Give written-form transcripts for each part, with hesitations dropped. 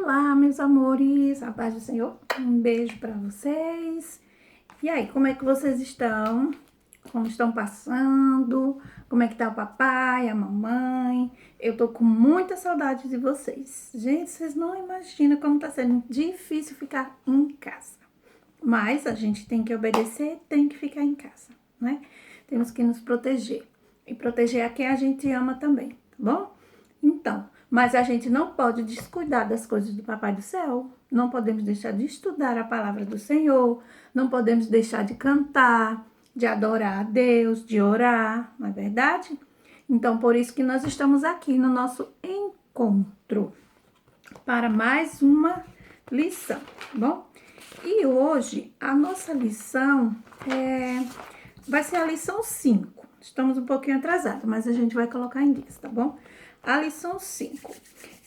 Olá, meus amores, a paz do Senhor, um beijo para vocês. E aí, como é que vocês estão? Como estão passando? Como é que tá o papai, a mamãe? Eu tô com muita saudade de vocês. Gente, vocês não imaginam como tá sendo difícil ficar em casa. Mas a gente tem que obedecer, tem que ficar em casa, né? Temos que nos proteger. E proteger a quem a gente ama também, tá bom? Então, mas a gente não pode descuidar das coisas do Papai do Céu. Não podemos deixar de estudar a palavra do Senhor. Não podemos deixar de cantar, de adorar a Deus, de orar, não é verdade? Então, por isso que nós estamos aqui no nosso encontro para mais uma lição, tá bom? E hoje a nossa lição vai ser a lição 5. Estamos um pouquinho atrasados, mas a gente vai colocar em dias, tá bom? A lição 5.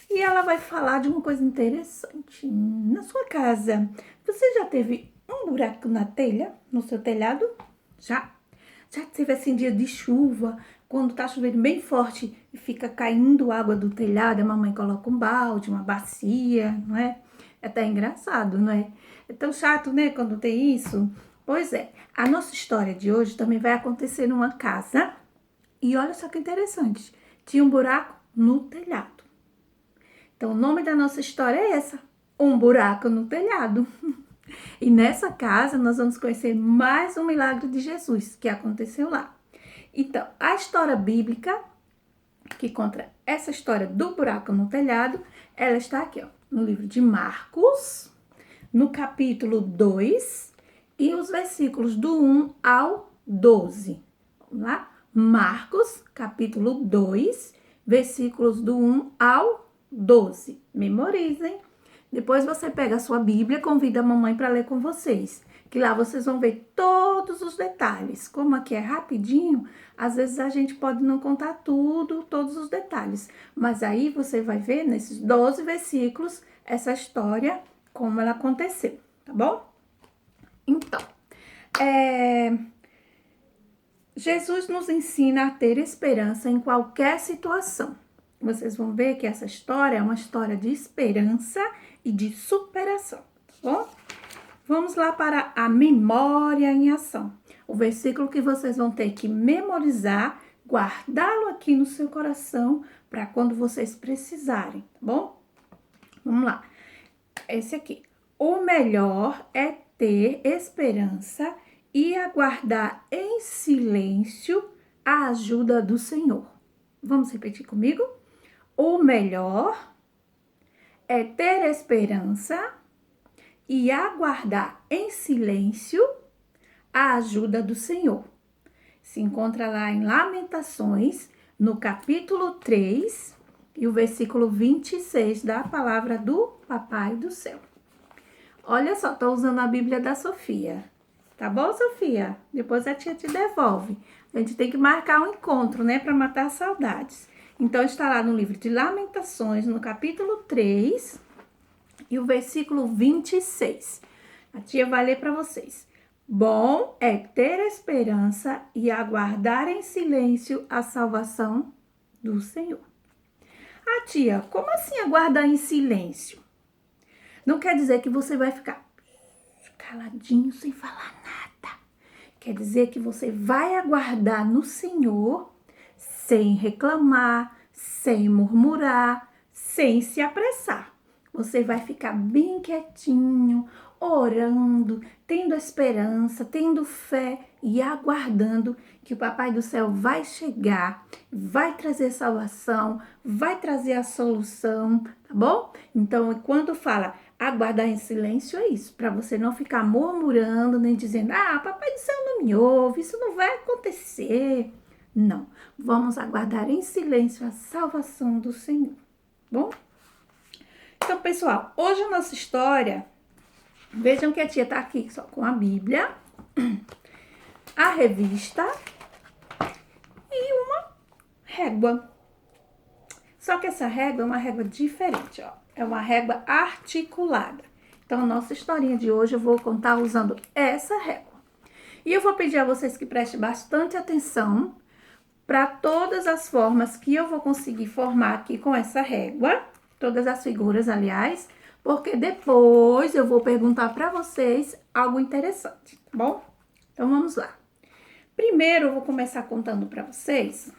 E ela vai falar de uma coisa interessante. Na sua casa, você já teve um buraco na telha, no seu telhado? Já? Já teve assim dia de chuva, quando tá chovendo bem forte e fica caindo água do telhado, a mamãe coloca um balde, uma bacia, não é? É até engraçado, não é? É tão chato, né, quando tem isso. Pois é, a nossa história de hoje também vai acontecer numa casa. E olha só que interessante, tinha um buraco no telhado. Então, o nome da nossa história é essa, um buraco no telhado. E nessa casa nós vamos conhecer mais um milagre de Jesus que aconteceu lá. Então, a história bíblica que conta essa história do buraco no telhado, ela está aqui, ó, no livro de Marcos, no capítulo 2 e os versículos do 1 ao 12. Vamos lá? Marcos, capítulo 2, versículos do 1 ao 12. Memorizem. Depois você pega a sua Bíblia e convida a mamãe para ler com vocês. Que lá vocês vão ver todos os detalhes. Como aqui é rapidinho, às vezes a gente pode não contar tudo, todos os detalhes. Mas aí você vai ver nesses 12 versículos essa história, como ela aconteceu, tá bom? Então, Jesus nos ensina a ter esperança em qualquer situação. Vocês vão ver que essa história é uma história de esperança e de superação, tá bom? Vamos lá para a memória em ação. O versículo que vocês vão ter que memorizar, guardá-lo aqui no seu coração para quando vocês precisarem, tá bom? Vamos lá. Esse aqui. O melhor é ter esperança e aguardar em silêncio a ajuda do Senhor. Vamos repetir comigo? O melhor é ter esperança e aguardar em silêncio a ajuda do Senhor. Se encontra lá em Lamentações, no capítulo 3 e o versículo 26 da palavra do Papai do Céu. Olha só, tô usando a Bíblia da Sofia. Tá bom, Sofia? Depois a tia te devolve. A gente tem que marcar um encontro, né, para matar saudades. Então, está lá no livro de Lamentações, no capítulo 3 e o versículo 26. A tia vai ler para vocês. Bom é ter esperança e aguardar em silêncio a salvação do Senhor. Ah, tia, como assim aguardar em silêncio? Não quer dizer que você vai ficar caladinho sem falar nada. Quer dizer que você vai aguardar no Senhor sem reclamar, sem murmurar, sem se apressar. Você vai ficar bem quietinho, orando, tendo esperança, tendo fé e aguardando que o Papai do Céu vai chegar, vai trazer salvação, vai trazer a solução, tá bom? Então, quando fala aguardar em silêncio, é isso, para você não ficar murmurando, nem dizendo, Papai do Céu não me ouve, isso não vai acontecer. Não, vamos aguardar em silêncio a salvação do Senhor, bom? Então, pessoal, hoje a nossa história, vejam que a tia tá aqui só com a Bíblia, a revista e uma régua. Só que essa régua é uma régua diferente, ó. É uma régua articulada. Então, a nossa historinha de hoje eu vou contar usando essa régua. E eu vou pedir a vocês que prestem bastante atenção para todas as formas que eu vou conseguir formar aqui com essa régua. Todas as figuras, aliás, porque depois eu vou perguntar para vocês algo interessante, tá bom? Então vamos lá. Primeiro eu vou começar contando para vocês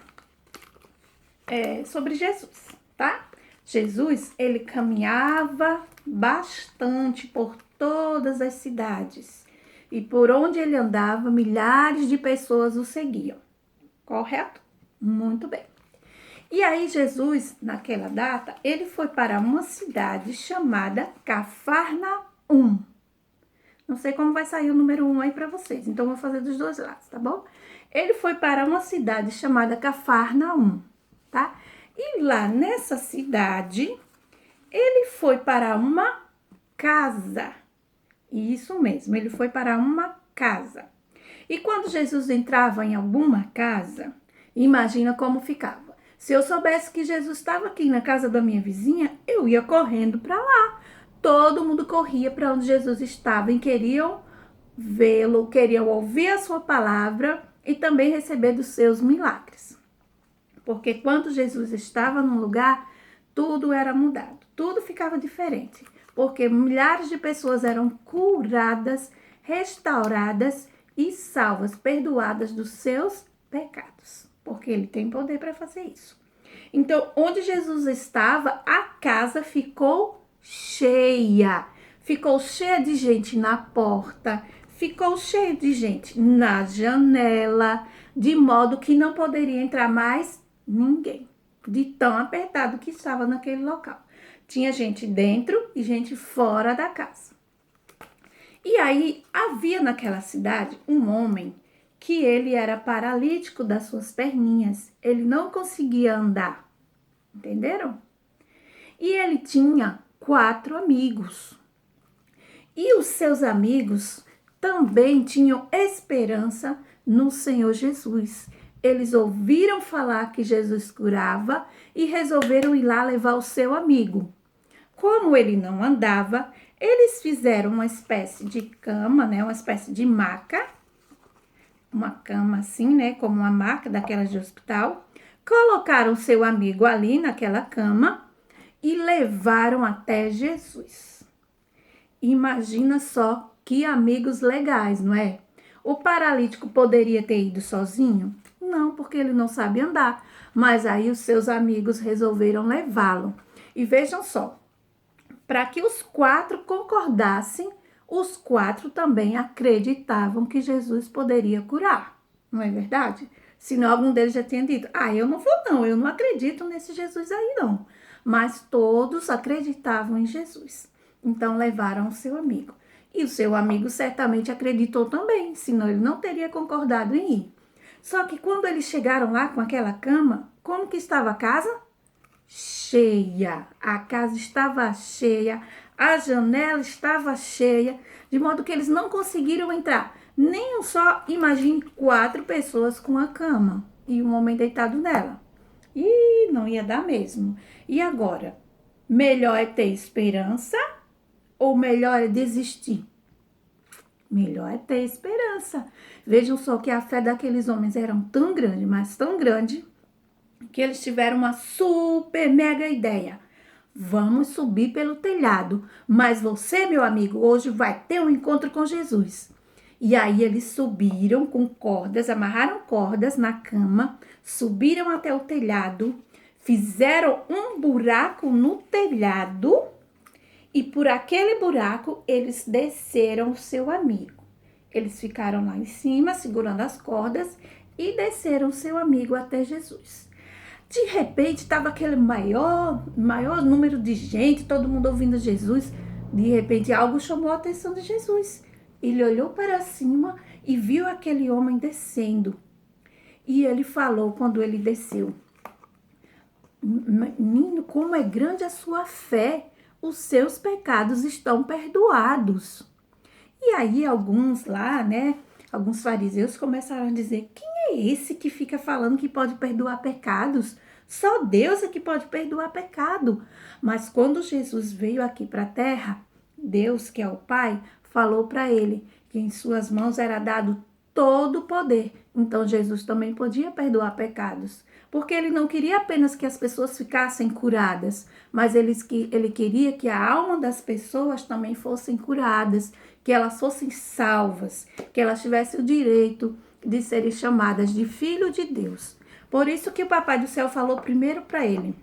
sobre Jesus, tá? Jesus, ele caminhava bastante por todas as cidades e por onde ele andava, milhares de pessoas o seguiam. Correto? Muito bem. E aí Jesus, naquela data, ele foi para uma cidade chamada Cafarnaum. Não sei como vai sair o número 1 aí para vocês, então vou fazer dos dois lados, tá bom? Ele foi para uma cidade chamada Cafarnaum, tá? E lá nessa cidade, ele foi para uma casa. Isso mesmo, ele foi para uma casa. E quando Jesus entrava em alguma casa, imagina como ficava. Se eu soubesse que Jesus estava aqui na casa da minha vizinha, eu ia correndo para lá. Todo mundo corria para onde Jesus estava e queriam vê-lo, queriam ouvir a sua palavra e também receber dos seus milagres. Porque quando Jesus estava num lugar, tudo era mudado, tudo ficava diferente. Porque milhares de pessoas eram curadas, restauradas e salvas, perdoadas dos seus pecados. Porque ele tem poder para fazer isso. Então, onde Jesus estava, a casa ficou cheia. Ficou cheia de gente na porta, ficou cheia de gente na janela, de modo que não poderia entrar mais ninguém, de tão apertado que estava naquele local. Tinha gente dentro e gente fora da casa. E aí havia naquela cidade um homem que ele era paralítico das suas perninhas. Ele não conseguia andar. Entenderam? E ele tinha 4 amigos. E os seus amigos também tinham esperança no Senhor Jesus. Eles ouviram falar que Jesus curava e resolveram ir lá levar o seu amigo. Como ele não andava, eles fizeram uma espécie de cama, né? Uma espécie de maca. Uma cama assim, né? Como uma maca daquelas de hospital. Colocaram seu amigo ali naquela cama e levaram até Jesus. Imagina só que amigos legais, não é? O paralítico poderia ter ido sozinho? Não, porque ele não sabe andar. Mas aí os seus amigos resolveram levá-lo. E vejam só, para que os 4 concordassem, os 4 também acreditavam que Jesus poderia curar. Não é verdade? Senão algum deles já tinha dito, eu não vou não, eu não acredito nesse Jesus aí não. Mas todos acreditavam em Jesus. Então levaram o seu amigo. E o seu amigo certamente acreditou também, senão ele não teria concordado em ir. Só que quando eles chegaram lá com aquela cama, como que estava a casa? Cheia. A casa estava cheia, a janela estava cheia, de modo que eles não conseguiram entrar. Nem só, imagine 4 pessoas com a cama e um homem deitado nela. E não ia dar mesmo. E agora? Melhor é ter esperança ou melhor é desistir? Melhor é ter esperança. Vejam só que a fé daqueles homens era tão grande, mas tão grande, que eles tiveram uma super mega ideia. Vamos subir pelo telhado, mas você, meu amigo, hoje vai ter um encontro com Jesus. E aí eles subiram com cordas, amarraram cordas na cama, subiram até o telhado, fizeram um buraco no telhado e por aquele buraco eles desceram o seu amigo. Eles ficaram lá em cima, segurando as cordas e desceram o seu amigo até Jesus. De repente, estava aquele maior número de gente, todo mundo ouvindo Jesus. De repente, algo chamou a atenção de Jesus. Ele olhou para cima e viu aquele homem descendo. E ele falou quando ele desceu: menino, como é grande a sua fé, os seus pecados estão perdoados. E aí alguns lá, né, alguns fariseus começaram a dizer: quem é esse que fica falando que pode perdoar pecados? Só Deus é que pode perdoar pecado. Mas quando Jesus veio aqui para a terra, Deus, que é o Pai, falou para ele que em suas mãos era dado todo o poder. Então Jesus também podia perdoar pecados. porque ele não queria apenas que as pessoas ficassem curadas, mas ele queria que a alma das pessoas também fossem curadas, que elas fossem salvas, que elas tivessem o direito de serem chamadas de filho de Deus. Por isso que o Papai do Céu falou primeiro para ele: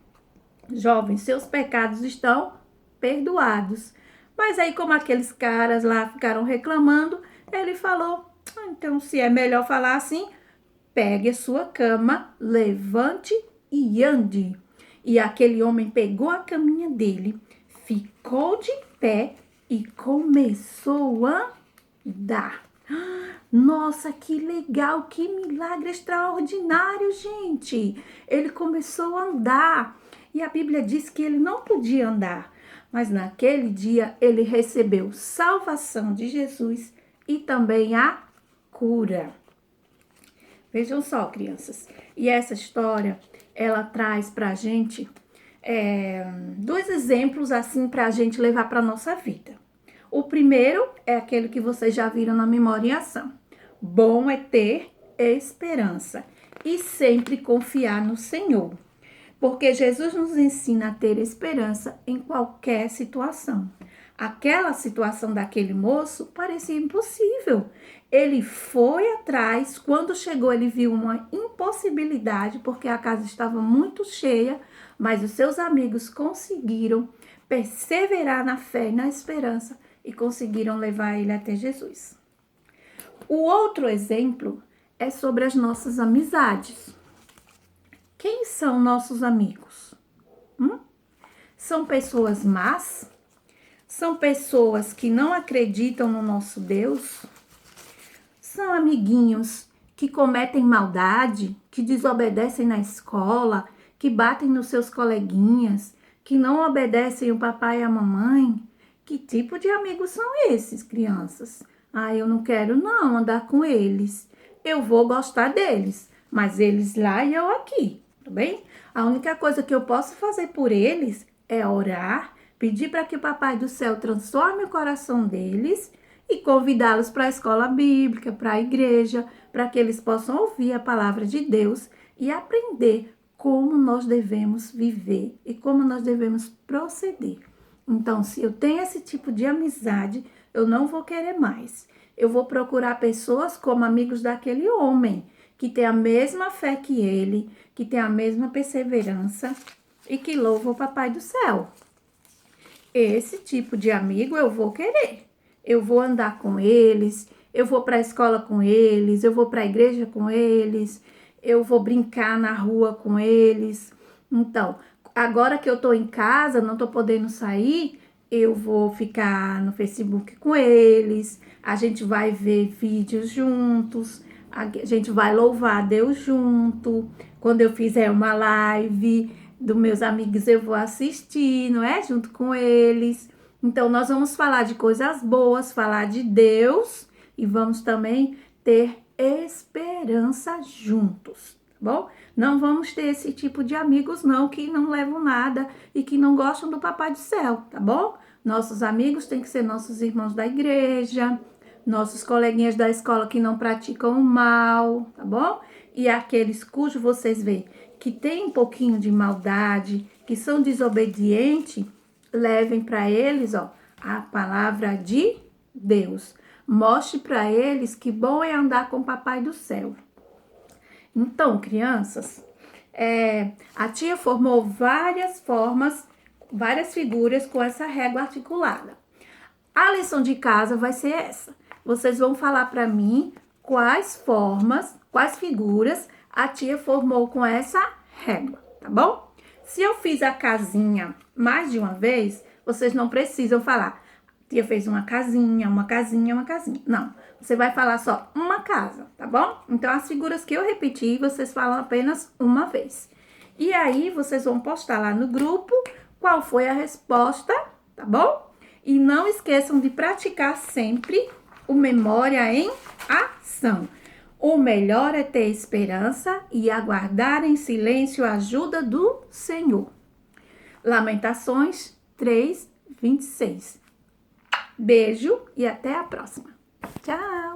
jovem, seus pecados estão perdoados. Mas aí, como aqueles caras lá ficaram reclamando, ele falou: então, se é melhor falar assim, pegue a sua cama, levante e ande. E aquele homem pegou a caminha dele, ficou de pé e começou a andar. Nossa, que legal, que milagre extraordinário, gente. Ele começou a andar. E a Bíblia diz que ele não podia andar. Mas naquele dia ele recebeu salvação de Jesus e também a cura. Vejam só, crianças. E essa história, ela traz pra gente dois exemplos assim pra gente levar pra nossa vida. O primeiro é aquele que vocês já viram na Memória em Ação. Bom é ter esperança e sempre confiar no Senhor. Porque Jesus nos ensina a ter esperança em qualquer situação. Aquela situação daquele moço parecia impossível. Ele foi atrás, quando chegou ele viu uma impossibilidade, porque a casa estava muito cheia, mas os seus amigos conseguiram perseverar na fé e na esperança e conseguiram levar ele até Jesus. O outro exemplo é sobre as nossas amizades. Quem são nossos amigos? São pessoas más? São pessoas que não acreditam no nosso Deus? São amiguinhos que cometem maldade, que desobedecem na escola, que batem nos seus coleguinhas, que não obedecem o papai e a mamãe? Que tipo de amigos são esses, crianças? Eu não quero não andar com eles. Eu vou gostar deles, mas eles lá e eu aqui. Bem? A única coisa que eu posso fazer por eles é orar, pedir para que o Papai do Céu transforme o coração deles e convidá-los para a escola bíblica, para a igreja, para que eles possam ouvir a palavra de Deus e aprender como nós devemos viver e como nós devemos proceder. Então, se eu tenho esse tipo de amizade, eu não vou querer mais. Eu vou procurar pessoas como amigos daquele homem, que tem a mesma fé que ele, que tem a mesma perseverança e que louva o Papai do Céu. Esse tipo de amigo eu vou querer. Eu vou andar com eles, eu vou para a escola com eles, eu vou para a igreja com eles, eu vou brincar na rua com eles. Então, agora que eu tô em casa, não tô podendo sair, eu vou ficar no Facebook com eles, a gente vai ver vídeos juntos, a gente vai louvar a Deus junto. Quando eu fizer uma live dos meus amigos, eu vou assistir, não é? Junto com eles. Então, nós vamos falar de coisas boas, falar de Deus e vamos também ter esperança juntos, tá bom? Não vamos ter esse tipo de amigos, não, que não levam nada e que não gostam do Papai do Céu, tá bom? Nossos amigos têm que ser nossos irmãos da igreja, nossos coleguinhas da escola que não praticam o mal, tá bom? E aqueles cujos vocês veem que tem um pouquinho de maldade, que são desobedientes, levem para eles, a palavra de Deus. Mostre para eles que bom é andar com o Papai do Céu. Então, crianças, a tia formou várias figuras com essa régua articulada. A lição de casa vai ser essa. Vocês vão falar para mim quais figuras a tia formou com essa régua, tá bom? Se eu fiz a casinha mais de uma vez, vocês não precisam falar: tia fez uma casinha, uma casinha, uma casinha. Não, você vai falar só uma casa, tá bom? Então, as figuras que eu repeti, vocês falam apenas uma vez. E aí, vocês vão postar lá no grupo qual foi a resposta, tá bom? E não esqueçam de praticar sempre o Memória em Ação. O melhor é ter esperança e aguardar em silêncio a ajuda do Senhor. Lamentações 3:26. Beijo e até a próxima. Tchau!